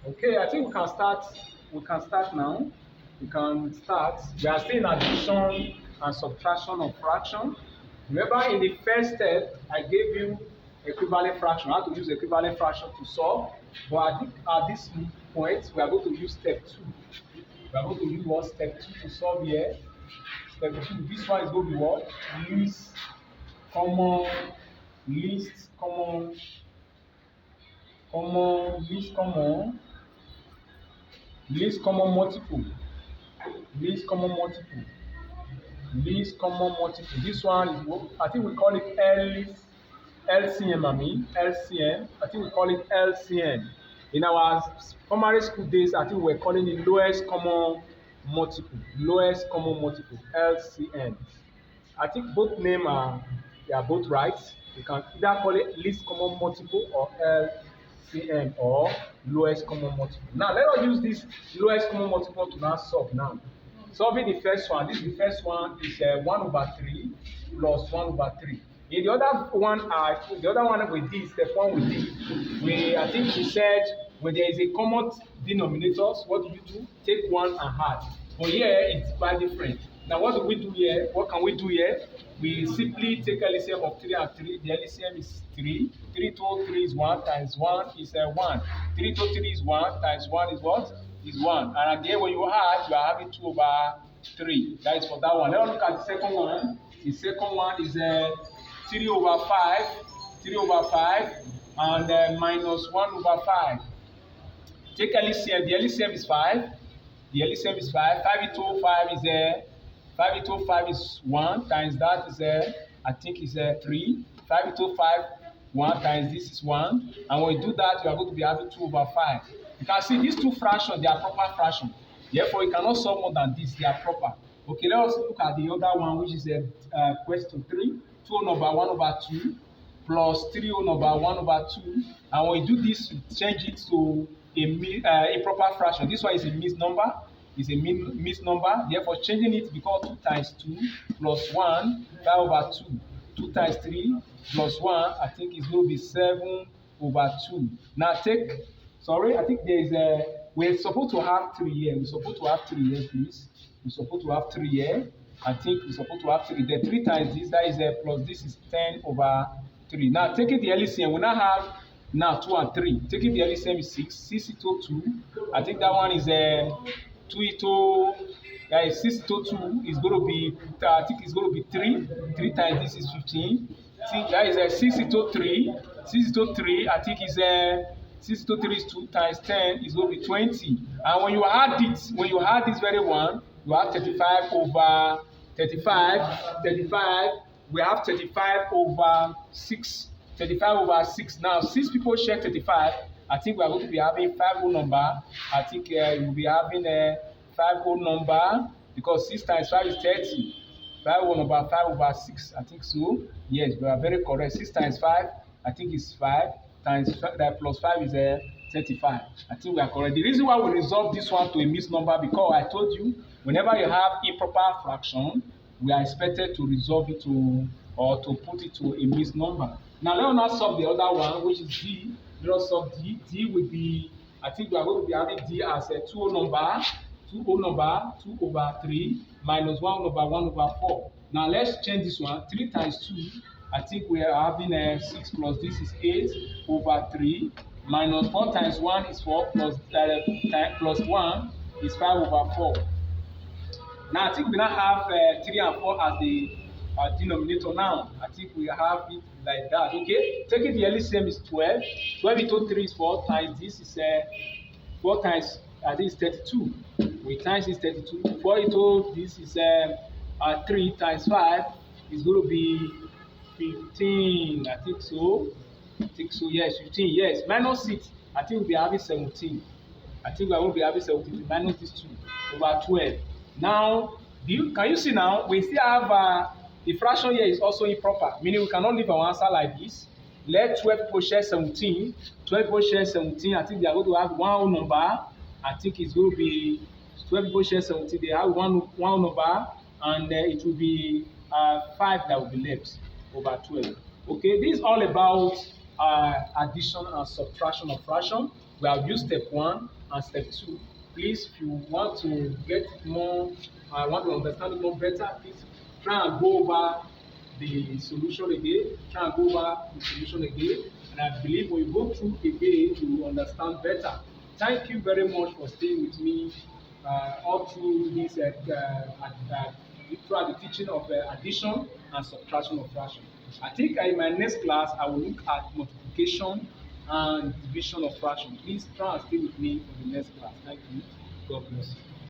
Okay, I think we can start. We can start now. We can start. We are still in addition and subtraction of fraction. Remember, in the first step, I gave you equivalent fraction. How to use equivalent fraction to solve. But at this point, we are going to use step 2. We are going to use what step 2 to solve here. Step 2. This one is going to be what? Least common, least common, least common. Least common multiple. Least common multiple. Least common multiple. This one is what I think we call it LCM. LCM. I think we call it LCM. In our primary school days, I think we're calling it lowest common multiple. Lowest common multiple. LCM. I think both names are both right. You can either call it least common multiple or LCM or lowest common multiple. Now let us use this lowest common multiple to now solve now. Solving the first one, this is the first one is 1/3 plus 1/3. In the other one we did, step 1 we did. I think we said when there is a common denominator, what do? Take 1 and add. But here it's quite different. Now what do we do here? What can we do here? We simply take LCM of 3 and 3. The LCM is 3. 3 to 3 is 1 times 1 is 1. 3 to 3 is 1 times 1 is what? Is 1. And again, when you add, you are having 2/3. That is for that one. Let us look at the second one. The second one is 3/5. 3/5 and minus 1/5. Take LCM. The LCM is 5. The LCM is 5. 5 into 5 is 5 into 5 is 1 times that is I think is 3. 5 into 5, 1 times this is 1. And when you do that, you are going to be having 2/5. You can see these two fractions, they are proper fractions. Therefore, you cannot solve more than this, they are proper. Okay, let us look at the other one, which is question 3. 2/1/2 plus 3/1/2. And when you do this, you change it to a proper fraction. This one is a mixed number. It's a mixed number. Therefore, changing it because 2 times 2 plus 1, 5/2. 2 times 3 plus 1, I think it's going to be 7/2. Now I think there is we're supposed to have 3 here. We're supposed to have 3 here, please. We're supposed to have 3 here. I think we're supposed to have 3. The 3 times this, that is plus this is 10/3. Now, taking the LCM, we now have now 2 and 3. Taking the LCM is 6. 6 into 2. I think that one is 2 into, that is 6 into 2 is going to be, I think it's going to be 3. 3 times this is 15. See, that is 6 into 3. 6 into 3, I think is 6 into 3 is 2 times 10 is going to be 20. And when you add this very one, you have 35. We have 35/6. 35/6. Now, 6 people share 35. I think we are going to be having 5 whole number. I think we'll be having a 5 whole number because 6 times 5 is 30. 5 whole number, 5/6. I think so. Yes, we are very correct. 6 times 5, I think is 5 times 5, that plus 5 is 35. I think we are correct. The reason why we resolve this one to a mixed number because I told you whenever you have improper fraction, we are expected to resolve it to put it to a mixed number. Now let us now solve the other one, which is D. Let us solve D. D will be, I think we are going to be having D as a 2 number, 2/3 minus 1/1/4. Now let's change this one. 3 times 2, I think we are having 6 plus this is 8/3 minus 4 times 1 is 4 plus 1 is 5/4. Now I think we now have 3 and 4 as the denominator now. I think we have it like that. Okay, taking the LCM is 12. 12 into 3 is 4 times this is 4 times I think it's 32. We times this 32. 4 into this is 3 times 5 is going to be 15. I think so. Yes, 15. Yes, minus 6. I think we'll be having 17. I think we're going to be having 17 minus this 2/12. Now, can you see now? We still have the fraction here is also improper, meaning we cannot leave our answer like this. Let 12 people share 17. 12 people share 17. I think they are going to have one whole number. I think it's going to be 12 people share 17. They have one number, and it will be 5 that will be left over 12. Okay, this is all about addition and subtraction of fraction. We have used step 1. and step 2. Please, if you want to get more, want to understand it more better, please try and go over the solution again. Try and go over the solution again. And I believe when you go through again, you will understand better. Thank you very much for staying with me all through this throughout the teaching of addition and subtraction of fraction. I think in my next class I will look at multiplication and division of fraction. Please try and stay with me for the next class. Thank you. God bless you.